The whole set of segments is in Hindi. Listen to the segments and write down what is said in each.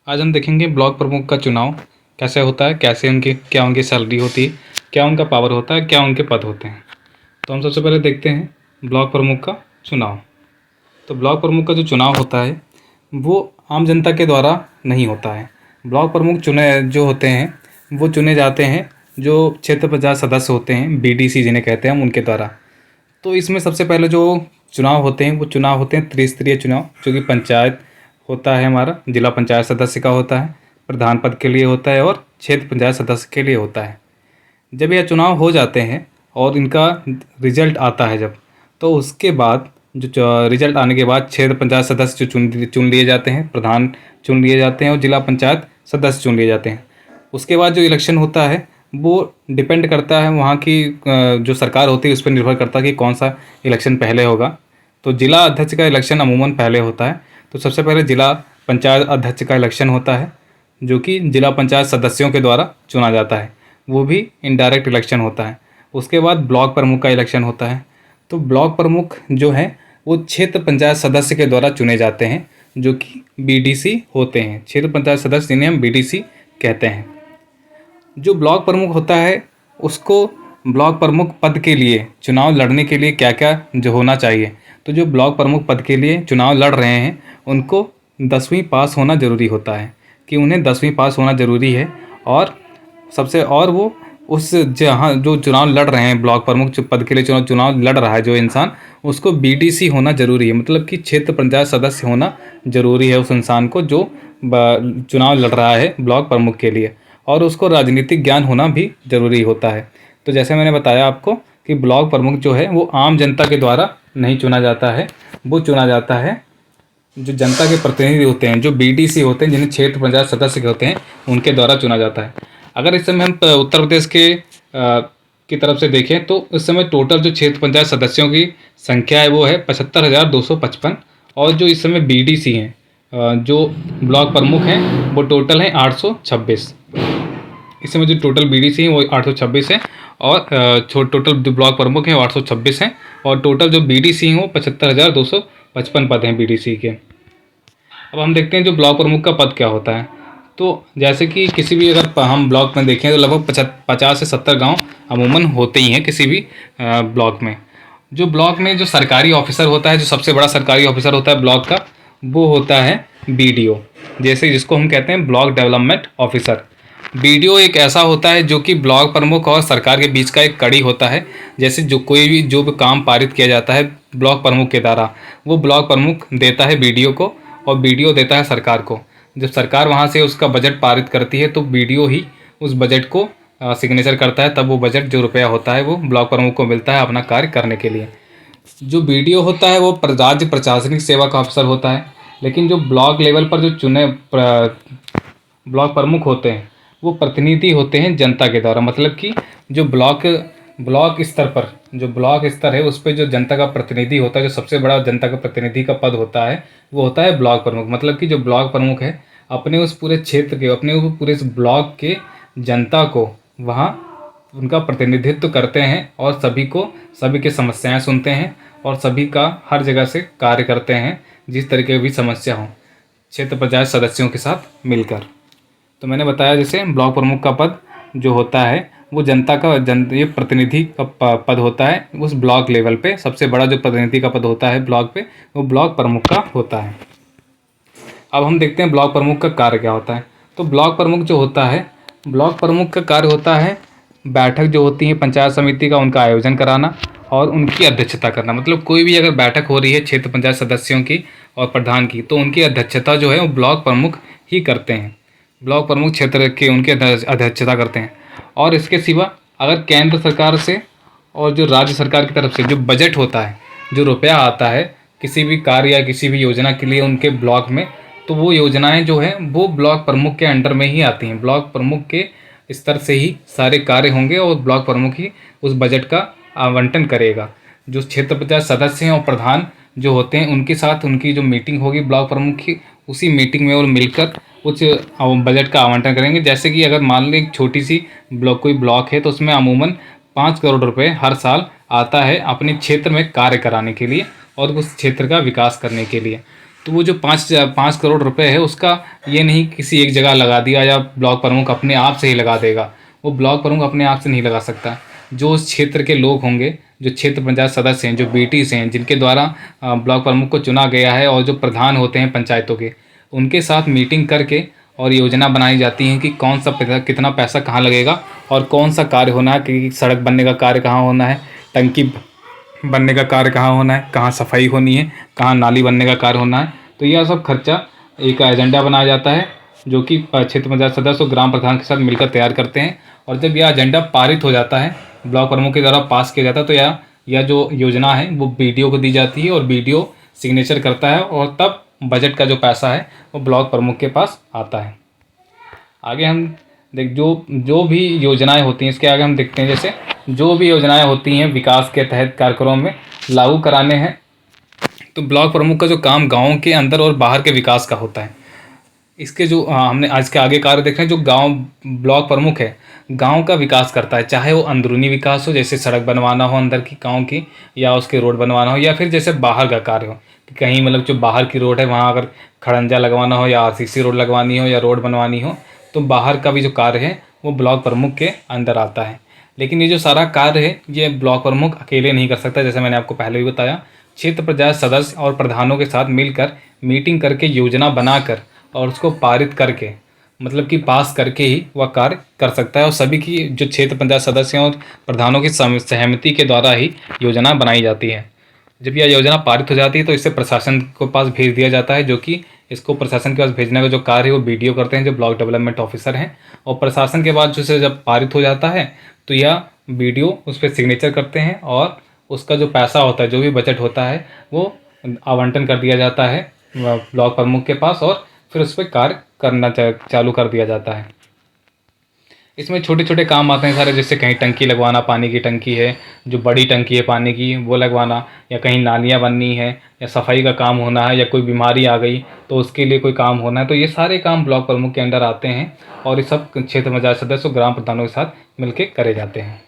आज हम देखेंगे ब्लॉक प्रमुख का चुनाव कैसे होता है, कैसे क्या उनकी सैलरी होती है, क्या उनका पावर होता है, क्या उनके पद होते हैं। तो हम सबसे पहले देखते हैं ब्लॉक प्रमुख का चुनाव। तो ब्लॉक प्रमुख का जो चुनाव होता है वो आम जनता के द्वारा नहीं होता है। ब्लॉक प्रमुख जो होते हैं वो चुने जाते हैं जो क्षेत्र पंचायत सदस्य होते हैं, BDC जिन्हें कहते हैं हम, उनके द्वारा। तो इसमें सबसे पहले जो चुनाव होते हैं वो चुनाव होते हैं त्रिस्तरीय चुनाव, जो कि पंचायत होता है, हमारा जिला पंचायत सदस्य का होता है, प्रधान पद के लिए होता है और क्षेत्र पंचायत सदस्य के लिए होता है। जब यह चुनाव हो जाते हैं और इनका रिजल्ट आता है जब, तो उसके बाद जो रिजल्ट आने के बाद क्षेत्र पंचायत सदस्य जो चुन लिए जाते हैं, प्रधान चुन लिए जाते हैं और जिला पंचायत सदस्य चुन लिए जाते हैं। उसके बाद जो इलेक्शन होता है वो डिपेंड करता है वहाँ की जो सरकार होती है उस पर निर्भर करता है कि कौन सा इलेक्शन पहले होगा। तो जिला अध्यक्ष का इलेक्शन अमूमन पहले होता है। तो सबसे पहले जिला पंचायत अध्यक्ष का इलेक्शन होता है जो कि जिला पंचायत सदस्यों के द्वारा चुना जाता है, वो भी इनडायरेक्ट इलेक्शन होता है। उसके बाद ब्लॉक प्रमुख का इलेक्शन होता है। तो ब्लॉक प्रमुख जो है वो क्षेत्र पंचायत सदस्य के द्वारा चुने जाते हैं जो कि BDC होते हैं, क्षेत्र पंचायत सदस्य जिन्हें हम BDC कहते हैं। जो ब्लॉक प्रमुख होता है उसको ब्लॉक प्रमुख पद के लिए चुनाव लड़ने के लिए क्या क्या जो होना चाहिए, तो जो ब्लॉक प्रमुख पद के लिए चुनाव लड़ रहे हैं उनको 10वीं पास होना ज़रूरी होता है, कि उन्हें 10वीं पास होना ज़रूरी है। और वो उस जहाँ जो चुनाव लड़ रहे हैं ब्लॉक प्रमुख पद के लिए चुनाव लड़ रहा है जो इंसान, उसको BDC होना ज़रूरी है, मतलब कि क्षेत्र पंचायत सदस्य होना ज़रूरी है उस इंसान को जो चुनाव लड़ रहा है ब्लॉक प्रमुख के लिए। और उसको राजनीतिक ज्ञान होना भी ज़रूरी होता है। तो जैसे मैंने बताया आपको कि ब्लॉक प्रमुख जो है वो आम जनता के द्वारा नहीं चुना जाता है, वो चुना जाता है जो जनता के प्रतिनिधि होते हैं, जो BDC होते हैं, जिन्हें क्षेत्र पंचायत सदस्य होते हैं, उनके द्वारा चुना जाता है। अगर इस समय हम उत्तर प्रदेश की तरफ से देखें तो इस समय टोटल जो क्षेत्र पंचायत सदस्यों की संख्या है वो है 75,255, और जो इस समय BDC हैं जो ब्लॉक प्रमुख हैं वो टोटल हैं 826। इस समय जो टोटल BDC हैं वो 826 है और टोटल जो ब्लॉक प्रमुख हैं वो 826 हैं, और टोटल जो BDC हैं वो 75,255 पद हैं BDC के। अब हम देखते हैं जो ब्लॉक प्रमुख का पद क्या होता है। तो जैसे कि किसी भी अगर हम ब्लॉक में देखें तो लगभग 50 से 70 गांव अमूमन होते ही हैं किसी भी ब्लॉक में। जो ब्लॉक में जो सरकारी ऑफिसर होता है, जो सबसे बड़ा सरकारी ऑफिसर होता है ब्लॉक का, वो होता है BDO, जैसे जिसको हम कहते हैं ब्लॉक डेवलपमेंट ऑफिसर। BDO एक ऐसा होता है जो कि ब्लॉक प्रमुख और सरकार के बीच का एक कड़ी होता है। जैसे जो भी काम पारित किया जाता है ब्लॉक प्रमुख के द्वारा, वो ब्लॉक प्रमुख देता है BDO को और BDO देता है सरकार को। जब सरकार वहाँ से उसका बजट पारित करती है तो BDO ही उस बजट को सिग्नेचर करता है, तब वो बजट जो रुपया होता है वो ब्लॉक प्रमुख को मिलता है अपना कार्य करने के लिए। जो BDO होता है वो राज्य प्रशासनिक सेवा का अफसर होता है, लेकिन जो ब्लॉक लेवल पर जो चुने ब्लॉक प्रमुख होते हैं वो प्रतिनिधि होते हैं जनता के द्वारा। मतलब कि जो ब्लॉक स्तर पर जो ब्लॉक स्तर है उस पर जो जनता का प्रतिनिधि होता है, जो सबसे बड़ा जनता का प्रतिनिधि का पद होता है वो होता है ब्लॉक प्रमुख। मतलब कि जो ब्लॉक प्रमुख है अपने उस पूरे क्षेत्र के, अपने उस पूरे ब्लॉक के जनता को वहाँ उनका प्रतिनिधित्व करते हैं और सभी की समस्याएं सुनते हैं और सभी का हर जगह से कार्य करते हैं, जिस तरीके की भी समस्या हो क्षेत्र पंचायत सदस्यों के साथ मिलकर। तो मैंने बताया जैसे ब्लॉक प्रमुख का पद जो होता है वो जनता का ये प्रतिनिधि का पद होता है। उस ब्लॉक लेवल पे सबसे बड़ा जो प्रतिनिधि का पद होता है ब्लॉक पे, वो ब्लॉक प्रमुख का होता है। अब हम देखते हैं ब्लॉक प्रमुख का कार्य क्या होता है। तो ब्लॉक प्रमुख जो होता है, ब्लॉक प्रमुख का कार्य होता है बैठक जो होती है पंचायत समिति का, उनका आयोजन कराना और उनकी अध्यक्षता करना। मतलब कोई भी अगर बैठक हो रही है क्षेत्र पंचायत सदस्यों की और प्रधान की, तो उनकी अध्यक्षता जो है वो ब्लॉक प्रमुख ही करते हैं। ब्लॉक प्रमुख क्षेत्र के उनकी अध्यक्षता करते हैं। और इसके सिवा अगर केंद्र सरकार से और जो राज्य सरकार की तरफ से जो बजट होता है, जो रुपया आता है किसी भी कार्य या किसी भी योजना के लिए उनके ब्लॉक में, तो वो योजनाएं जो हैं वो ब्लॉक प्रमुख के अंडर में ही आती हैं। ब्लॉक प्रमुख के स्तर से ही सारे कार्य होंगे और ब्लॉक प्रमुख ही उस बजट का आवंटन करेगा। जो क्षेत्र पंचायत सदस्य हैं और प्रधान जो होते हैं उनके साथ उनकी जो मीटिंग होगी ब्लॉक प्रमुख की, उसी मीटिंग में वो मिलकर कुछ बजट का आवंटन करेंगे। जैसे कि अगर मान लें एक छोटी सी कोई ब्लॉक है तो उसमें अमूमन 5 करोड़ रुपए हर साल आता है अपने क्षेत्र में कार्य कराने के लिए और उस क्षेत्र का विकास करने के लिए। तो वो जो 5 करोड़ रुपए है उसका ये नहीं किसी एक जगह लगा दिया या ब्लॉक प्रमुख अपने आप से ही लगा देगा। वो ब्लॉक प्रमुख अपने आप से नहीं लगा सकता। जो उस क्षेत्र के लोग होंगे, जो क्षेत्र पंचायत सदस्य हैं, जो बीटीस हैं, जिनके द्वारा ब्लॉक प्रमुख को चुना गया है, और जो प्रधान होते हैं पंचायतों के, उनके साथ मीटिंग करके और योजना बनाई जाती है कि कौन सा कितना पैसा कहाँ लगेगा और कौन सा कार्य होना है, कि सड़क बनने का कार्य कहाँ होना है, टंकी बनने का कार्य कहाँ होना है, कहाँ सफाई होनी है, कहाँ नाली बनने का कार्य होना है। तो यह सब खर्चा एक एजेंडा बनाया जाता है, जो कि क्षेत्र पंचायत सदस्य और ग्राम प्रधान के साथ मिलकर तैयार करते हैं। और जब यह एजेंडा पारित हो जाता है, ब्लॉक प्रमुख के द्वारा पास किया जाता है, तो यह जो योजना है वो बीडीओ को दी जाती है और बीडीओ सिग्नेचर करता है, और तब बजट का जो पैसा है वो ब्लॉक प्रमुख के पास आता है। आगे हम देख जो भी योजनाएं होती हैं, इसके आगे हम देखते हैं जैसे जो भी योजनाएं होती हैं विकास के तहत कार्यक्रमों में लागू कराने हैं, तो ब्लॉक प्रमुख का जो काम गाँव के अंदर और बाहर के विकास का होता है। इसके जो हमने आज के आगे कार्य देख रहे हैं, जो गांव ब्लॉक प्रमुख है गांव का विकास करता है, चाहे वो अंदरूनी विकास हो, जैसे सड़क बनवाना हो अंदर की गांव की, या उसके रोड बनवाना हो, या फिर जैसे बाहर का कार्य हो कि कहीं मतलब जो बाहर की रोड है वहाँ अगर खड़ंजा लगवाना हो या आरसीसी रोड लगवानी हो या रोड बनवानी हो, तो बाहर का भी जो कार्य है वो ब्लॉक प्रमुख के अंदर आता है। लेकिन ये जो सारा कार्य है ये ब्लॉक प्रमुख अकेले नहीं कर सकता। जैसे मैंने आपको पहले भी बताया, क्षेत्र पंचायत सदस्य और प्रधानों के साथ मिलकर मीटिंग करके योजना बनाकर और उसको पारित करके, मतलब कि पास करके ही वह कार्य कर सकता है। और सभी की जो क्षेत्र पंचायत सदस्यों और प्रधानों की सहमति के द्वारा ही योजना बनाई जाती है। जब यह योजना पारित हो जाती है तो इसे प्रशासन के पास भेज दिया जाता है, जो कि इसको प्रशासन के पास भेजने का जो कार्य है वो बीडीओ करते हैं, जो ब्लॉक डेवलपमेंट ऑफिसर हैं। और प्रशासन के बाद जो जब पारित हो जाता है तो यह बीडीओ उस पर सिग्नेचर करते हैं, और उसका जो पैसा होता है, जो भी बजट होता है, वो आवंटन कर दिया जाता है ब्लॉक प्रमुख के पास, और फिर उस पर कार्य करना चालू कर दिया जाता है। इसमें छोटे छोटे काम आते हैं सारे, जैसे कहीं टंकी लगवाना, पानी की टंकी है, जो बड़ी टंकी है पानी की वो लगवाना, या कहीं नालियाँ बननी है, या सफाई का काम होना है, या कोई बीमारी आ गई तो उसके लिए कोई काम होना है। तो ये सारे काम ब्लॉक प्रमुख के अंडर आते हैं, और ये सब क्षेत्र पंचायत सदस्य और ग्राम प्रधानों के साथ मिलकर करे जाते हैं।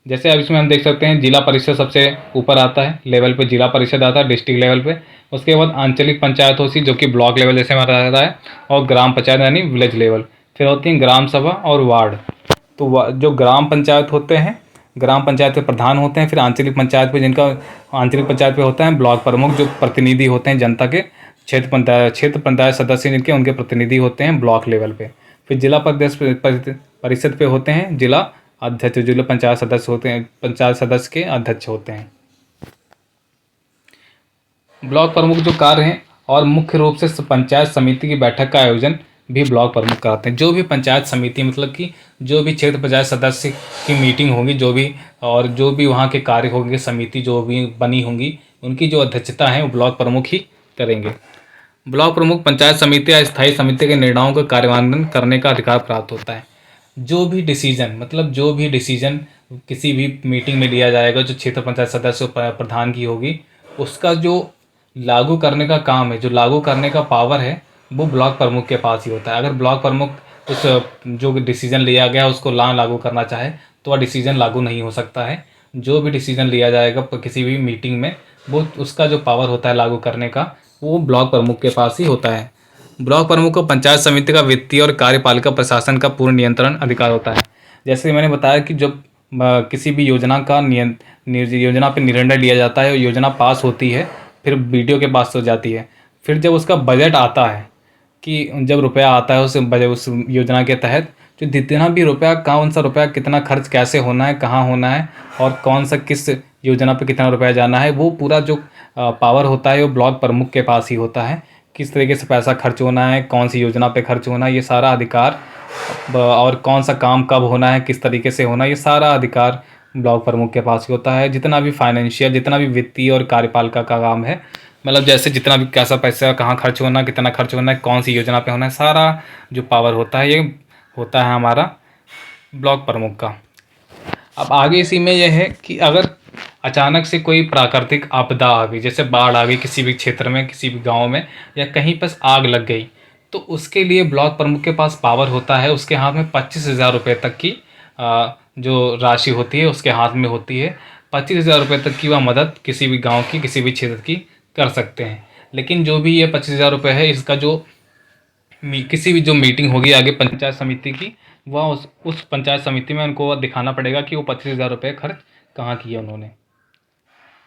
जैसे अब इसमें हम देख सकते हैं जिला परिषद सबसे ऊपर आता है लेवल पे, जिला परिषद आता है डिस्ट्रिक्ट लेवल पे। उसके बाद आंचलिक पंचायत होती है जो कि ब्लॉक लेवल जैसे हमारा रहता है, और ग्राम पंचायत यानी विलेज लेवल। फिर होती हैं ग्राम सभा और वार्ड। तो जो ग्राम पंचायत होते हैं, ग्राम पंचायत के प्रधान होते हैं। फिर आंचलिक पंचायत पे जिनका आंचलिक पंचायत पे होता है ब्लॉक प्रमुख, जो प्रतिनिधि होते हैं जनता के, क्षेत्र पंचायत सदस्य जिनके, उनके प्रतिनिधि होते हैं ब्लॉक लेवल पे। फिर जिला परिषद पे होते हैं जिला अध्यक्ष, जिला पंचायत सदस्य होते हैं, पंचायत सदस्य के अध्यक्ष होते हैं। ब्लॉक प्रमुख जो कार्य हैं, और मुख्य रूप से पंचायत समिति की बैठक का आयोजन भी ब्लॉक प्रमुख कराते हैं। जो भी पंचायत समिति मतलब कि जो भी क्षेत्र पंचायत सदस्य की मीटिंग होगी, जो भी और जो भी वहाँ के कार्य होंगे, समिति जो भी बनी होंगी, उनकी जो अध्यक्षता है वो ब्लॉक प्रमुख ही करेंगे। ब्लॉक प्रमुख पंचायत समिति या स्थायी समिति के निर्णयों का कार्यान्वयन करने का अधिकार प्राप्त होता है। जो भी डिसीजन मतलब जो भी डिसीजन किसी भी मीटिंग में लिया जाएगा, जो क्षेत्र पंचायत सदस्य प्रधान की होगी, उसका जो लागू करने का काम है, जो लागू करने का पावर है, वो ब्लॉक प्रमुख के पास ही होता है। अगर ब्लॉक प्रमुख उस जो डिसीजन लिया गया उसको लागू करना चाहे तो वह डिसीजन लागू नहीं हो सकता है। जो भी डिसीजन लिया जाएगा किसी भी मीटिंग में, वो उसका जो पावर होता है लागू करने का, वो ब्लॉक प्रमुख के पास ही होता है। ब्लॉक प्रमुख को पंचायत समिति का वित्तीय और कार्यपालिका प्रशासन का पूर्ण नियंत्रण अधिकार होता है। जैसे मैंने बताया कि जब किसी भी योजना का योजना पर निर्णय लिया जाता है और योजना पास होती है, फिर बीडीओ के पास हो जाती है। फिर जब उसका बजट आता है, कि जब रुपया आता है उस योजना के तहत, जो जितना भी रुपया, कौन सा रुपया कितना खर्च कैसे होना है, कहाँ होना है, और कौन सा किस योजना पे कितना रुपया जाना है, वो पूरा जो पावर होता है वो ब्लॉक प्रमुख के पास ही होता है। किस तरीके से पैसा खर्च होना है, कौन सी योजना पे खर्च होना है, ये सारा अधिकार, और कौन सा काम कब होना है, किस तरीके से होना है, ये सारा अधिकार ब्लॉक प्रमुख के पास ही होता है। जितना भी फाइनेंशियल, जितना भी वित्तीय और कार्यपालिका का काम है, मतलब जैसे जितना भी कैसा पैसा कहाँ खर्च होना है, कितना खर्च होना है, कौन सी योजना पे होना है, सारा जो पावर होता है ये होता है हमारा ब्लॉक प्रमुख का। अब आगे इसी में यह है कि अगर अचानक से कोई प्राकृतिक आपदा आ गई, जैसे बाढ़ आ गई किसी भी क्षेत्र में, किसी भी गांव में, या कहीं पर आग लग गई, तो उसके लिए ब्लॉक प्रमुख के पास पावर होता है। उसके हाथ में 25,000 रुपये तक की जो राशि होती है उसके हाथ में होती है। 25,000 रुपये तक की वह मदद किसी भी गाँव की, किसी भी क्षेत्र की कर सकते हैं। लेकिन जो भी ये 25,000 रुपये है, इसका जो किसी भी जो मीटिंग होगी आगे पंचायत समिति की, वह उस पंचायत समिति में उनको दिखाना पड़ेगा कि वो 25,000 रुपये खर्च कहाँ किए उन्होंने।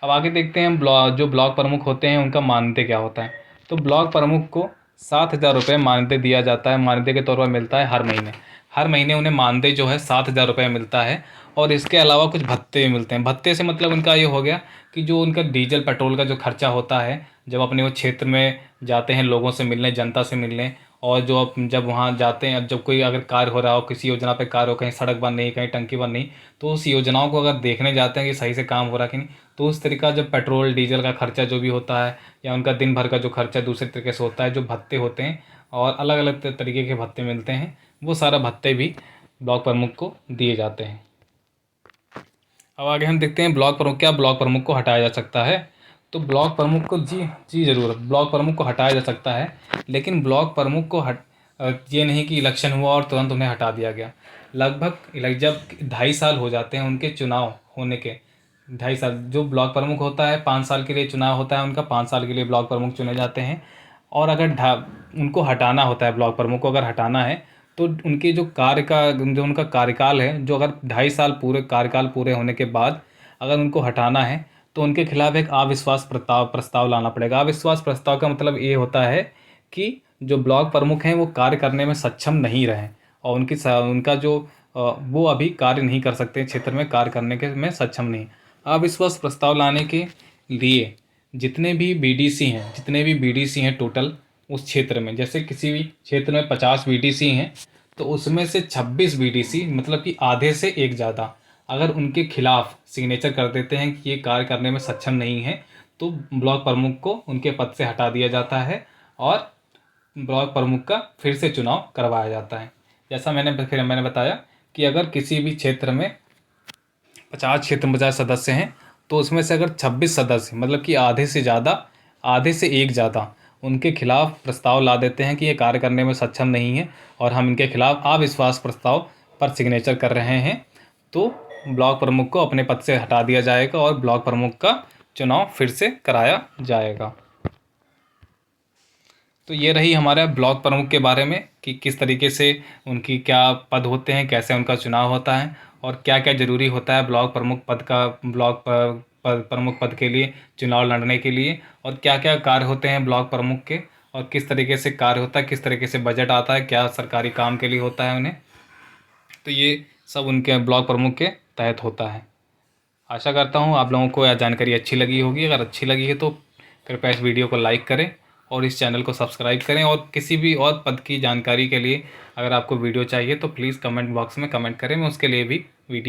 अब आगे देखते हैं जो ब्लॉक प्रमुख होते हैं उनका मानदेय क्या होता है। तो ब्लॉक प्रमुख को 7,000 रुपये मानदेय दिया जाता है, मानदेय के तौर पर मिलता है हर महीने। हर महीने उन्हें मानदेय जो है 7,000 रुपये मिलता है। और इसके अलावा कुछ भत्ते भी मिलते हैं। भत्ते से मतलब उनका ये हो गया कि जो उनका डीजल पेट्रोल का जो खर्चा होता है, जब अपने वो क्षेत्र में जाते हैं लोगों से मिलने, जनता से मिलने, और जब वहाँ जाते हैं, अब जब कोई अगर कार्य हो रहा हो, किसी योजना पे कार्य हो, कहीं सड़क बन रही, कहीं टंकी बन रही, तो उस योजनाओं को अगर देखने जाते हैं कि सही से काम हो रहा कि नहीं, तो उस तरीका जब पेट्रोल डीजल का खर्चा जो भी होता है, या उनका दिन भर का जो खर्चा दूसरे तरीके से होता है, जो भत्ते होते हैं और अलग अलग तरीके के भत्ते मिलते हैं, वो सारा भत्ते भी ब्लॉक प्रमुख को दिए जाते हैं। अब आगे हम देखते हैं क्या ब्लॉक प्रमुख को हटाया जा सकता है। तो ब्लॉक प्रमुख को जी ज़रूर ब्लॉक प्रमुख को हटाया जा सकता है, लेकिन ब्लॉक प्रमुख को ये नहीं कि इलेक्शन हुआ और तुरंत उन्हें हटा दिया गया। लगभग जब 2.5 साल हो जाते हैं उनके चुनाव होने के, 2.5 साल जो ब्लॉक प्रमुख होता है, 5 साल के लिए चुनाव होता है उनका, 5 साल के लिए ब्लॉक प्रमुख चुने जाते हैं। और अगर उनको हटाना होता है, ब्लॉक प्रमुख को अगर हटाना है, तो उनके जो उनका कार्यकाल है, जो अगर 2.5 साल पूरे कार्यकाल पूरे होने के बाद अगर उनको हटाना है, तो उनके खिलाफ एक अविश्वास प्रस्ताव लाना पड़ेगा। अविश्वास प्रस्ताव का मतलब ये होता है कि जो ब्लॉक प्रमुख हैं वो कार्य करने में सक्षम नहीं रहे, और उनका जो वो अभी कार्य नहीं कर सकते, क्षेत्र में कार्य करने के में सक्षम नहीं। अविश्वास प्रस्ताव लाने के लिए जितने भी बीडीसी हैं टोटल उस क्षेत्र में, जैसे किसी भी क्षेत्र में 50 बीडीसी हैं, तो उसमें से 26 बीडीसी, मतलब कि आधे से एक ज़्यादा, अगर उनके खिलाफ सिग्नेचर कर देते हैं कि ये कार्य करने में सक्षम नहीं है, तो ब्लॉक प्रमुख को उनके पद से हटा दिया जाता है और ब्लॉक प्रमुख का फिर से चुनाव करवाया जाता है। जैसा मैंने बताया कि अगर किसी भी क्षेत्र में 50 सदस्य हैं, तो उसमें से अगर 26 सदस्य, मतलब कि आधे से एक ज़्यादा उनके खिलाफ प्रस्ताव ला देते हैं कि ये कार्य करने में सक्षम नहीं है और हम इनके खिलाफ अविश्वास प्रस्ताव पर सिग्नेचर कर रहे हैं, तो ब्लॉक प्रमुख को अपने पद से हटा दिया जाएगा और ब्लॉक प्रमुख का चुनाव फिर से कराया जाएगा। तो ये रही हमारा ब्लॉक प्रमुख के बारे में कि किस तरीके से उनकी क्या पद होते हैं, कैसे उनका चुनाव होता है, और क्या क्या ज़रूरी होता है ब्लॉक प्रमुख पद के लिए चुनाव लड़ने के लिए, और क्या क्या कार्य होते हैं ब्लॉक प्रमुख के, और किस तरीके से कार्य होता है, किस तरीके से बजट आता है, क्या सरकारी काम के लिए होता है उन्हें। तो ये सब उनके ब्लॉक प्रमुख के तहत होता है। आशा करता हूँ आप लोगों को यह जानकारी अच्छी लगी होगी। अगर अच्छी लगी है तो कृपया इस वीडियो को लाइक करें और इस चैनल को सब्सक्राइब करें, और किसी भी और पद की जानकारी के लिए अगर आपको वीडियो चाहिए तो प्लीज़ कमेंट बॉक्स में कमेंट करें, मैं उसके लिए भी वीडियो